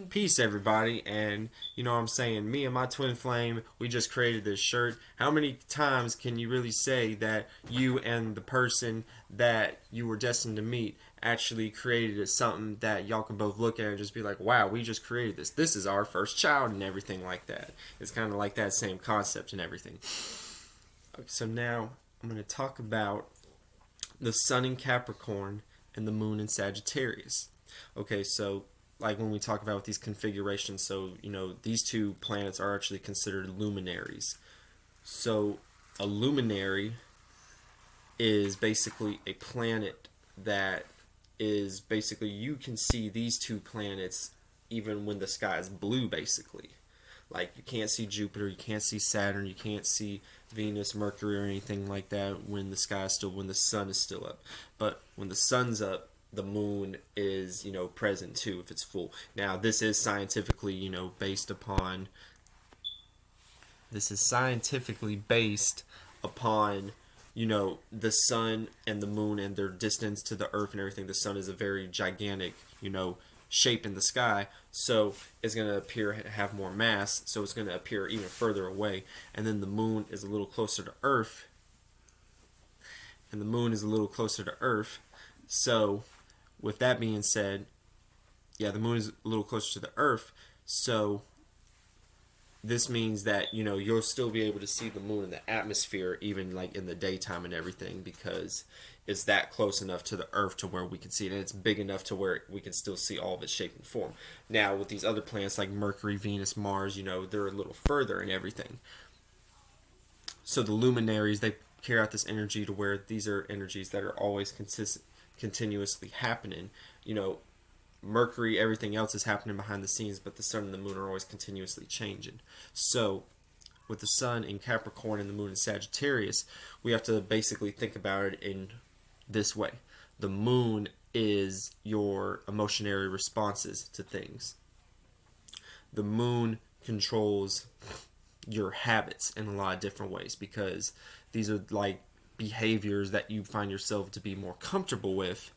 Peace, everybody. And you know what I'm saying? Me and my twin flame, we just created this shirt. How many times can you really say that you and the person that you were destined to meet actually created something that y'all can both look at and just be like, wow, we just created this. This is our first child and everything like that. It's kind of like that same concept and everything. Okay, so now I'm going to talk about the sun in Capricorn and the moon in Sagittarius. Okay, so like when we talk about these configurations, so these two planets are actually considered luminaries. So a luminary is basically a planet that is basically, you can see these two planets even when the sky is blue, basically. Like, you can't see Jupiter, you can't see Saturn, you can't see Venus, Mercury, or anything like that when the sky is still, when the sun is still up. But when the sun's up, the moon is, present too if it's full. Now, this is scientifically, based upon, the sun and the moon and their distance to the earth and everything. The sun is a very gigantic, shape in the sky, so it's going to appear have more mass, so it's going to appear even further away. And then the moon is a little closer to earth, so with that being said, yeah, the moon is a little closer to the earth, so this means that you'll still be able to see the moon in the atmosphere even like in the daytime and everything, because it's that close enough to the earth to where we can see it, and it's big enough to where we can still see all of its shape and form. Now with these other planets like Mercury, Venus, Mars, they're a little further and everything. So the luminaries, they carry out this energy to where these are energies that are always continuously happening. Mercury, everything else is happening behind the scenes, but the sun and the moon are always continuously changing. So with the sun in Capricorn and the moon in Sagittarius, we have to basically think about it in this way. The moon is your emotionary responses to things. The moon controls your habits in a lot of different ways, because these are like behaviors that you find yourself to be more comfortable with.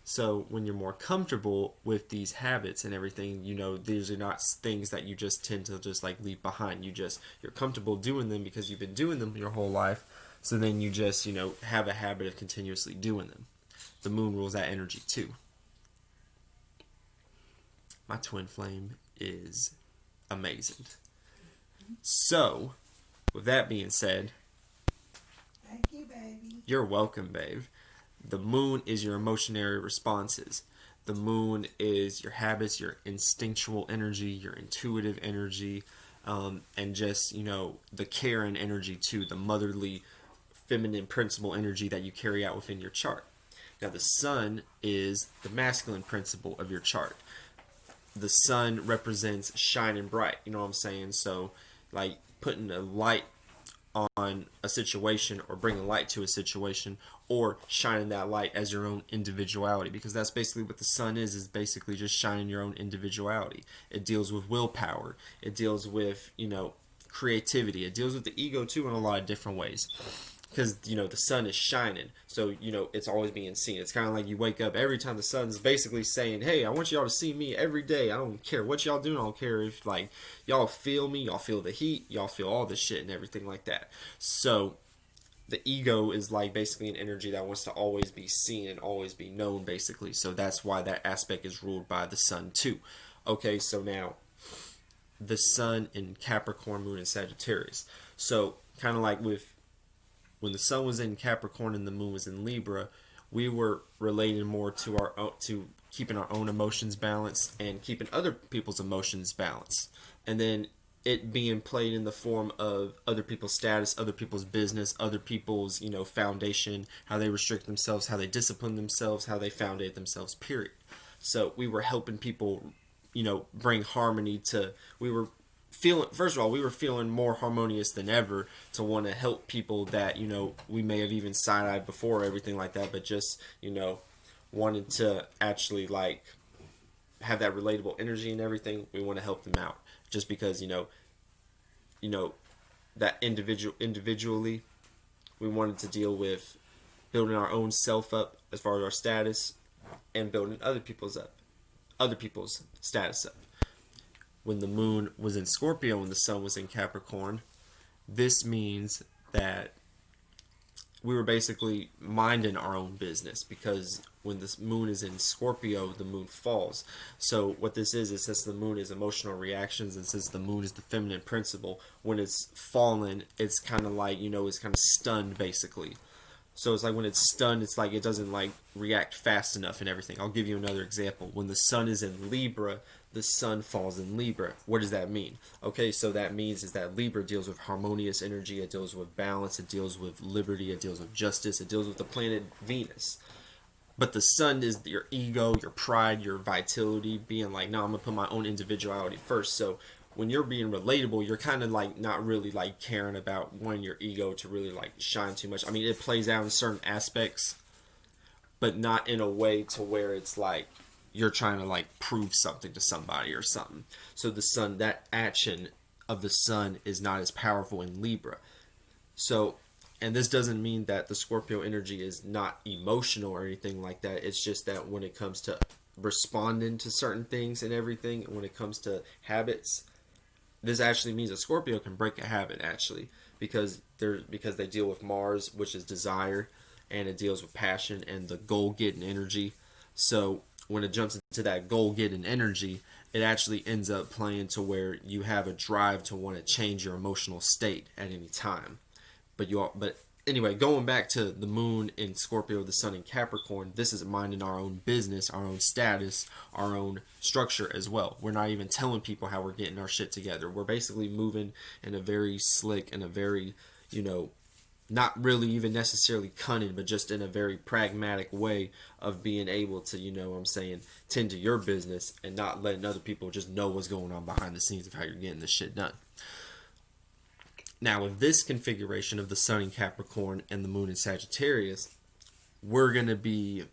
So when you're more comfortable with these habits and everything, these are not things that you just tend to just like leave behind. You're comfortable doing them because you've been doing them your whole life. So then you just, have a habit of continuously doing them. The moon rules that energy too. My twin flame is amazing. So, with that being said, thank you, baby. You're welcome, babe. The moon is your emotionary responses. The moon is your habits, your instinctual energy, your intuitive energy, and just, the care and energy too, the motherly, feminine principle energy that you carry out within your chart. Now, the sun is the masculine principle of your chart. The sun represents shining bright, you know what I'm saying? So, like, putting a light on a situation, or bringing light to a situation, or shining that light as your own individuality, because that's basically what the sun is basically just shining your own individuality. It deals with willpower, it deals with creativity, it deals with the ego too in a lot of different ways, because the sun is shining, so it's always being seen. It's kind of like you wake up every time the sun's basically saying, hey, I want y'all to see me every day. I don't care what y'all do, I don't care if like y'all feel me, y'all feel the heat, y'all feel all this shit and everything like that. So the ego is like basically an energy that wants to always be seen and always be known, basically. So that's why that aspect is ruled by the sun too. Okay, so now the sun in Capricorn, moon in Sagittarius. So kind of like with when the sun was in Capricorn and the moon was in Libra, we were related more to keeping our own emotions balanced and keeping other people's emotions balanced. And then it being played in the form of other people's status, other people's business, other people's, foundation, how they restrict themselves, how they discipline themselves, how they foundate themselves, period. So we were helping people, bring harmony to, we were feeling more harmonious than ever, to want to help people that, we may have even side-eyed before or everything like that, but just, wanted to actually like have that relatable energy and everything. We want to help them out just because, that individually, we wanted to deal with building our own self up as far as our status, and building other people's status up. when the moon was in Scorpio and the sun was in Capricorn, this means that we were basically minding our own business, because when the moon is in Scorpio, the moon falls. So what this is since the moon is emotional reactions, and since the moon is the feminine principle, when it's fallen, it's kind of like, it's kind of stunned basically. So it's like when it's stunned, it's like it doesn't like react fast enough and everything. I'll give you another example. When the sun is in Libra, the sun falls in Libra. What does that mean? Okay, so that means is that Libra deals with harmonious energy, it deals with balance, it deals with liberty, it deals with justice, it deals with the planet Venus. But the sun is your ego, your pride, your vitality, being like, no, I'm gonna put my own individuality first. So when you're being relatable, you're kind of like not really like caring about wanting your ego to really like shine too much. I mean, it plays out in certain aspects, but not in a way to where it's like you're trying to like prove something to somebody or something. So the sun, that action of the sun is not as powerful in Libra. So, and this doesn't mean that the Scorpio energy is not emotional or anything like that. It's just that when it comes to responding to certain things and everything, when it comes to habits, this actually means a Scorpio can break a habit actually, because they deal with Mars, which is desire, and it deals with passion and the goal getting energy. So when it jumps into that goal getting energy, it actually ends up playing to where you have a drive to want to change your emotional state at any time. But anyway, going back to the moon in Scorpio, the sun in Capricorn, this is minding our own business, our own status, our own structure as well. We're not even telling people how we're getting our shit together. We're basically moving in a very slick and a very, not really even necessarily cunning, but just in a very pragmatic way of being able to, tend to your business and not letting other people just know what's going on behind the scenes of how you're getting this shit done. Now, with this configuration of the sun in Capricorn and the moon in Sagittarius, we're going to be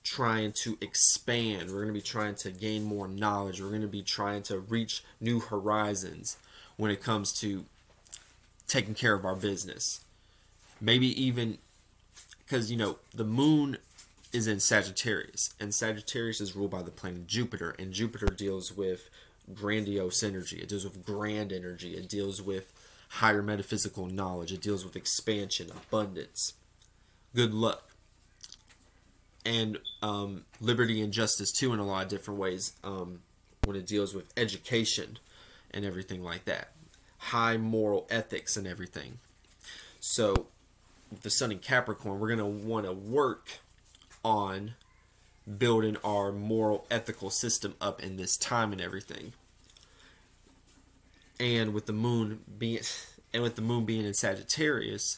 trying to expand. We're going to be trying to gain more knowledge. We're going to be trying to reach new horizons when it comes to taking care of our business. Maybe even because, the moon is in Sagittarius, and Sagittarius is ruled by the planet Jupiter, and Jupiter deals with grandiose energy. It deals with grand energy. It deals with higher metaphysical knowledge. It deals with expansion, abundance, good luck, and liberty and justice too in a lot of different ways, when it deals with education and everything like that, high moral ethics and everything. So with the sun in Capricorn, we're going to want to work on building our moral ethical system up in this time and everything. And with the moon being in Sagittarius,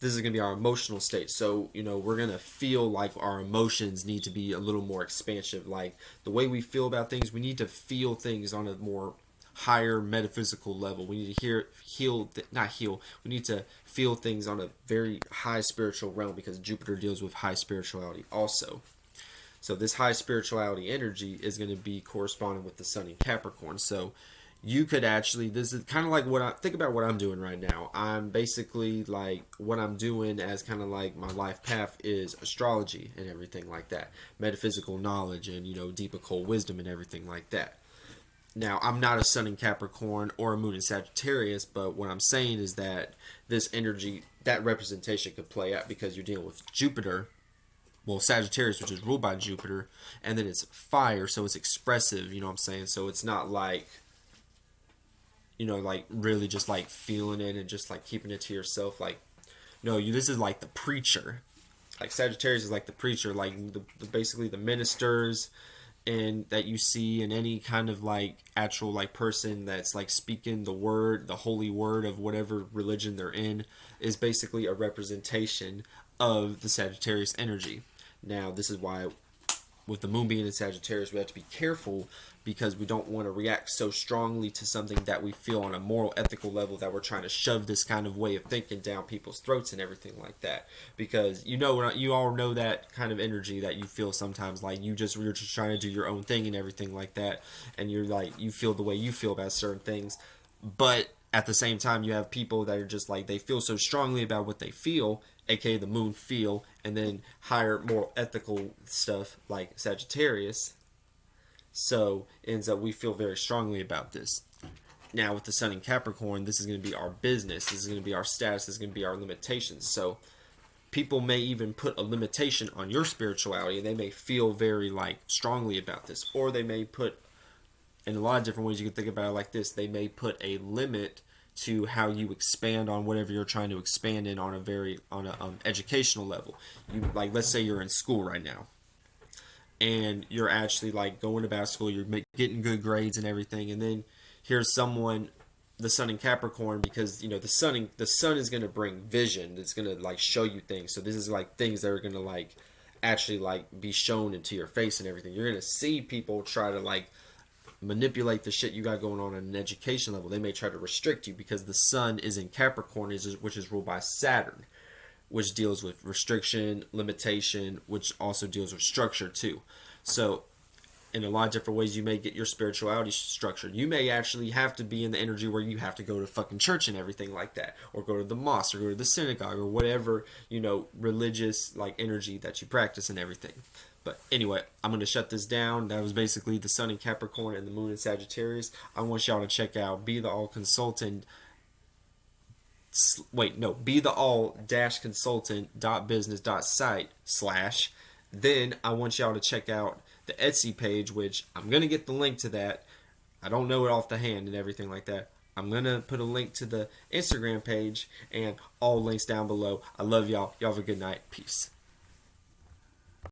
this is going to be our emotional state. So, we're going to feel like our emotions need to be a little more expansive. Like the way we feel about things, we need to feel things on a more higher metaphysical level. We need to we need to feel things on a very high spiritual realm, because Jupiter deals with high spirituality also. So this high spirituality energy is going to be corresponding with the sun in Capricorn. So you could actually, this is kind of like think about what I'm doing right now. I'm basically like, what I'm doing as kind of like my life path is astrology and everything like that. Metaphysical knowledge and, deep occult wisdom and everything like that. Now, I'm not a sun in Capricorn or a moon in Sagittarius, but what I'm saying is that this energy, that representation could play out because you're dealing with Jupiter. Well, Sagittarius, which is ruled by Jupiter, and then it's fire, so it's expressive, So it's not like, like really just like feeling it and just like keeping it to yourself. Like, no, this is like the preacher. Like Sagittarius is like the preacher, like basically the ministers and that you see in any kind of like actual like person that's like speaking the word, the holy word of whatever religion they're in, is basically a representation of the Sagittarius energy. Now, this is why with the moon being in Sagittarius, we have to be careful, because we don't want to react so strongly to something that we feel on a moral, ethical level that we're trying to shove this kind of way of thinking down people's throats and everything like that. Because you all know that kind of energy that you feel sometimes, like you're just trying to do your own thing and everything like that, and you're like, you feel the way you feel about certain things, but at the same time you have people that are just like, they feel so strongly about what they feel, aka the moon feel, and then higher moral ethical stuff like Sagittarius, So it ends up we feel very strongly about this. Now with the Sun in Capricorn, this is going to be our business. This is going to be our status. This is going to be our limitations. So people may even put a limitation on your spirituality, and they may feel very like strongly about this, or they may put, in a lot of different ways you can think about it like this, they may put a limit to how you expand on whatever you're trying to expand in on a educational level. You, like, let's say you're in school right now and you're actually like going about school, you're getting good grades and everything, and then here's someone, the Sun in Capricorn, because the sun is going to bring vision. It's going to like show you things. So this is like things that are going to like actually like be shown into your face and everything. You're going to see people try to like manipulate the shit you got going on at an education level. They may try to restrict you because the Sun is in Capricorn, which is ruled by Saturn, which deals with restriction, limitation, which also deals with structure too. So in a lot of different ways you may get your spirituality structured. You may actually have to be in the energy where you have to go to fucking church and everything like that, or go to the mosque, or go to the synagogue, or whatever, religious like energy that you practice and everything. But anyway, I'm going to shut this down. That was basically the Sun in Capricorn and the Moon in Sagittarius. I want y'all to check out Be The All Consultant. Be The All consultant.business.site/ Then I want y'all to check out the Etsy page, which I'm going to get the link to that. I don't know it off the hand and everything like that. I'm going to put a link to the Instagram page and all links down below. I love y'all. Y'all have a good night. Peace.